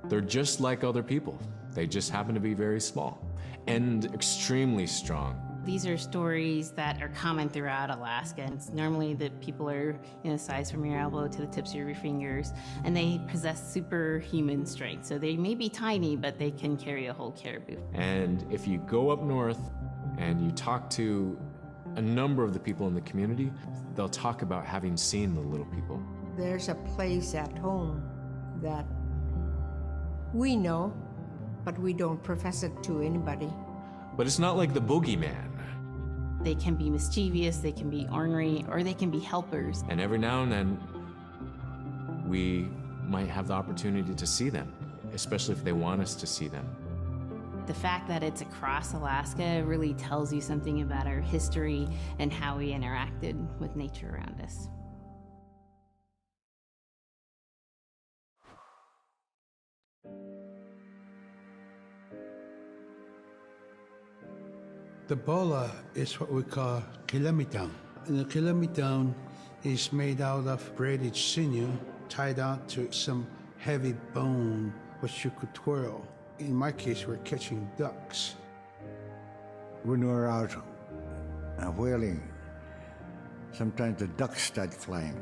They're just like other people. They just happen to be very small and extremely strong. These are stories that are common throughout Alaska. It's normally that people are size from your elbow to the tips of your fingers, and they possess superhuman strength. So they may be tiny, but they can carry a whole caribou. And if you go up north and you talk to a number of the people in the community, they'll talk about having seen the little people. There's a place at home that we know, but we don't profess it to anybody. But it's not like the boogeyman. They can be mischievous, they can be ornery, or they can be helpers. And every now and then, we might have the opportunity to see them, especially if they want us to see them. The fact that it's across Alaska really tells you something about our history and how we interacted with nature around us. The bola is what we call kilamitang. And the kilamitang is made out of braided sinew tied out to some heavy bone which you could twirl. In my case, we're catching ducks. When we're out whaling, sometimes the ducks start flying.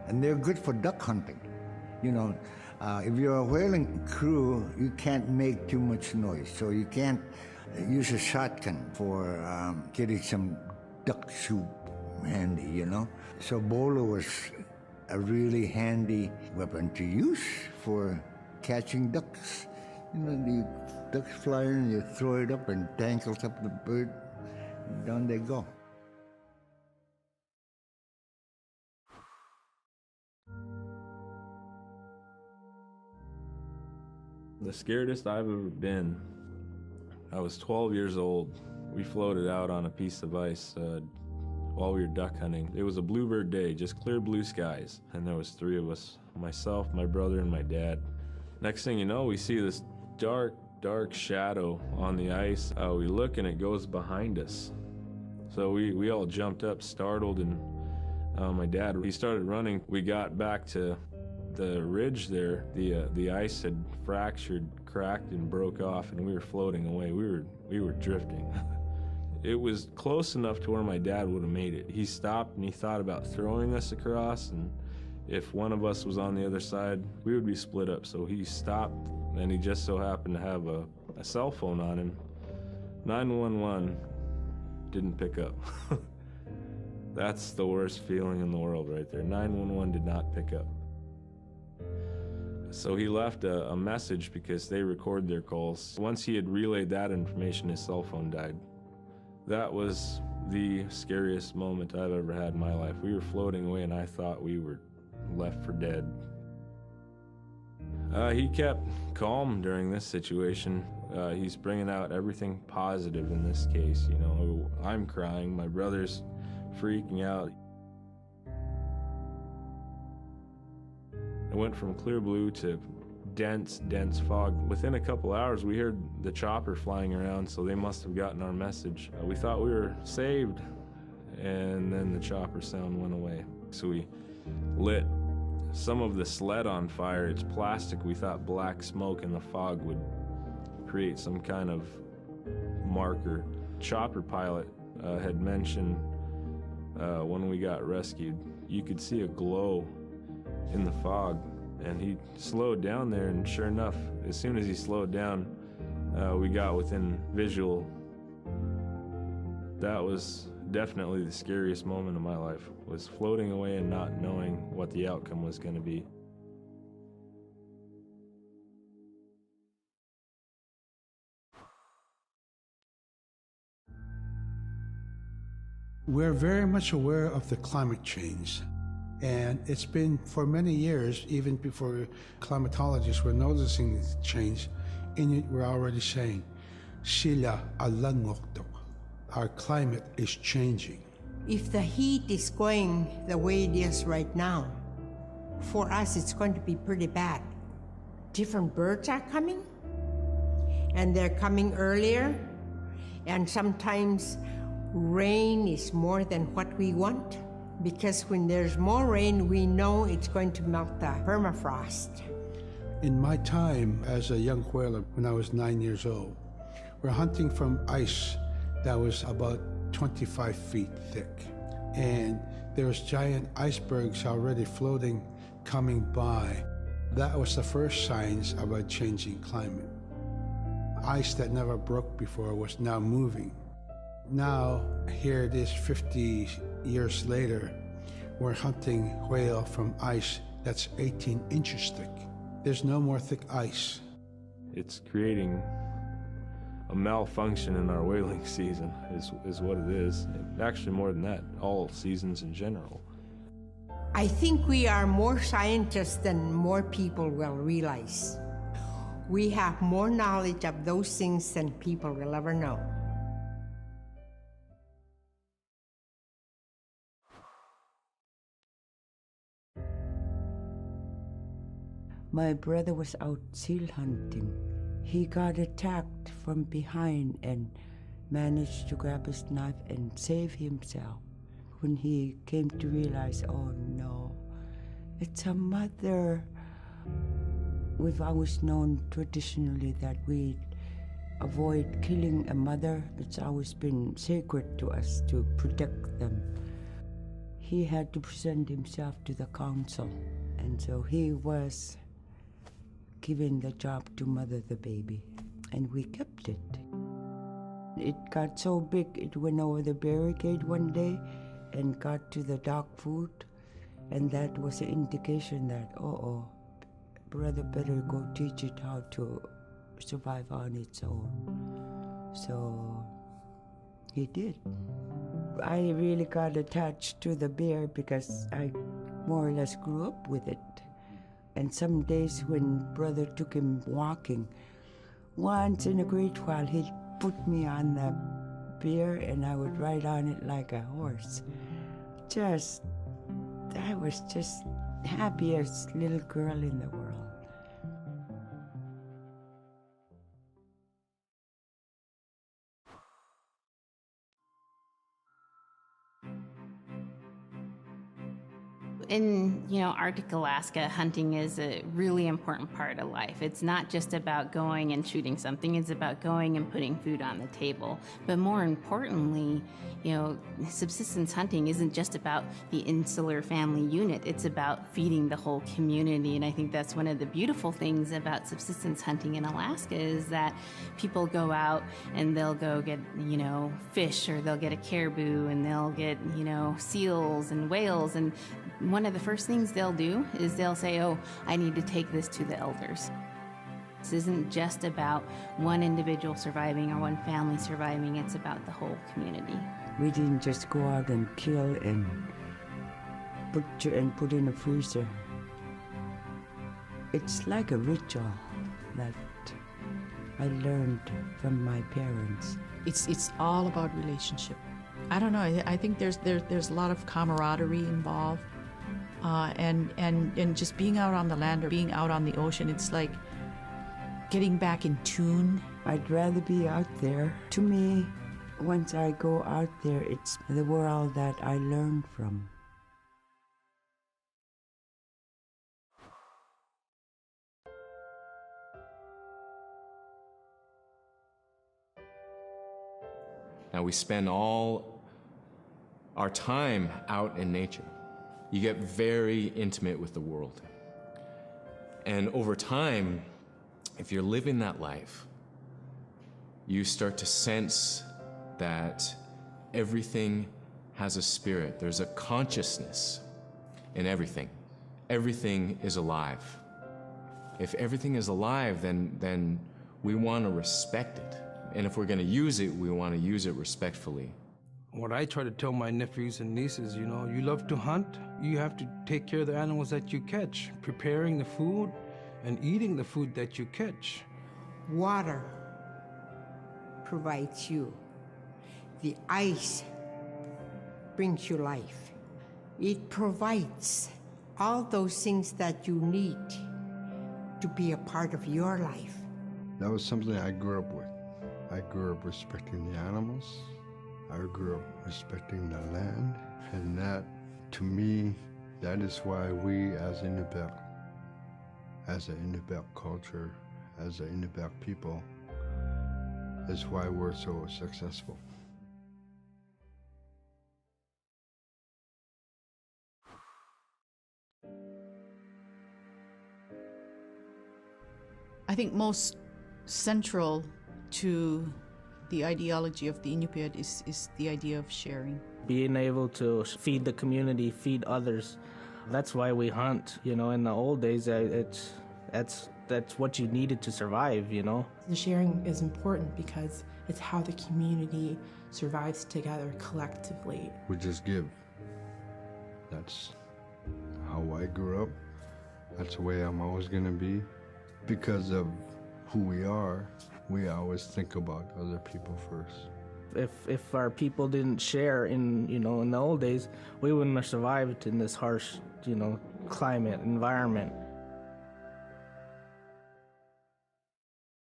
And they're good for duck hunting. You know, if you're a whaling crew, you can't make too much noise, so you can't use a shotgun for getting some duck soup handy, you know? So bola was a really handy weapon to use for catching ducks. You know, the ducks fly in, you throw it up and tangles up the bird, and down they go. The scariest I've ever been, I was 12 years old. We floated out on a piece of ice while we were duck hunting. It was a bluebird day, just clear blue skies. And there was 3 of us, myself, my brother, and my dad. Next thing you know, we see this dark, dark shadow on the ice. We look and it goes behind us. So we all jumped up, startled, and my dad, he started running. We got back to the ridge there. The ice had fractured, cracked, and broke off, and we were floating away. We were drifting. It was close enough to where my dad would have made it. He stopped and he thought about throwing us across, and if one of us was on the other side, we would be split up. So he stopped, and he just so happened to have a cell phone on him. 911 didn't pick up. That's the worst feeling in the world right there. 911 did not pick up. So he left a message because they record their calls. Once he had relayed that information, his cell phone died. That was the scariest moment I've ever had in my life. We were floating away and I thought we were left for dead. He kept calm during this situation. He's bringing out everything positive in this case. You know, I'm crying, my brother's freaking out. It went from clear blue to dense, dense fog. Within a couple hours, we heard the chopper flying around, so they must have gotten our message. We thought we were saved, and then the chopper sound went away. So we lit some of the sled on fire. It's plastic. We thought black smoke in the fog would create some kind of marker. Chopper pilot had mentioned when we got rescued, you could see a glow in the fog, and he slowed down there, and sure enough, as soon as he slowed down, we got within visual. That was definitely the scariest moment of my life, was floating away and not knowing what the outcome was going to be. We're very much aware of the climate change. And it's been for many years, even before climatologists were noticing this change, Inuit were already saying, "Sila alangokto." Our climate is changing. If the heat is going the way it is right now, for us it's going to be pretty bad. Different birds are coming, and they're coming earlier, and sometimes rain is more than what we want. Because when there's more rain, we know it's going to melt the permafrost. In my time as a young whaler, when I was 9 years old, we're hunting from ice that was about 25 feet thick. And there was giant icebergs already floating, coming by. That was the first signs of a changing climate. Ice that never broke before was now moving. Now, here it is 50 years later, we're hunting whale from ice that's 18 inches thick. There's no more thick ice. It's creating a malfunction in our whaling season is what it is. And actually more than that, all seasons in general. I think we are more scientists than more people will realize. We have more knowledge of those things than people will ever know. My brother was out seal hunting. He got attacked from behind and managed to grab his knife and save himself. When he came to realize, oh no, it's a mother. We've always known traditionally that we avoid killing a mother. It's always been sacred to us to protect them. He had to present himself to the council, and so he was given the job to mother the baby, and we kept it. It got so big, it went over the barricade one day and got to the dog food, and that was an indication that, brother better go teach it how to survive on its own. So he did. I really got attached to the bear because I more or less grew up with it. And some days when brother took him walking, once in a great while he'd put me on the bear and I would ride on it like a horse. I was just happiest little girl in the world. In, Arctic Alaska, hunting is a really important part of life. It's not just about going and shooting something, it's about going and putting food on the table. But more importantly, subsistence hunting isn't just about the insular family unit, it's about feeding the whole community. And I think that's one of the beautiful things about subsistence hunting in Alaska is that people go out and they'll go get, fish, or they'll get a caribou, and they'll get, seals and whales, and one of the first things they'll do is they'll say, oh, I need to take this to the elders. This isn't just about one individual surviving or one family surviving, it's about the whole community. We didn't just go out and kill and put in a freezer. It's like a ritual that I learned from my parents. It's all about relationship. I don't know, I think there's a lot of camaraderie involved. And just being out on the land or being out on the ocean, it's like getting back in tune. I'd rather be out there. To me, once I go out there, it's the world that I learn from. Now we spend all our time out in nature. You get very intimate with the world. And over time, if you're living that life, you start to sense that everything has a spirit. There's a consciousness in everything. Everything is alive. If everything is alive, then we want to respect it. And if we're going to use it, we want to use it respectfully. What I try to tell my nephews and nieces, you love to hunt, you have to take care of the animals that you catch, preparing the food and eating the food that you catch. Water provides you. The ice brings you life. It provides all those things that you need to be a part of your life. That was something I grew up with. I grew up respecting the animals. I grew up respecting the land, and that, to me, that is why we as IñUPIAT as an INUPIAT culture, as an INUPIAT people, is why we're so successful. I think most central to the ideology of the IñUPIAT is the idea of sharing. Being able to feed the community, feed others. That's why we hunt. You know, in the old days, that's what you needed to survive, you know. The sharing is important because it's how the community survives together collectively. We just give. That's how I grew up. That's the way I'm always gonna be. Because of who we are, we always think about other people first. If our people didn't share in the old days, we wouldn't have survived in this harsh, climate, environment.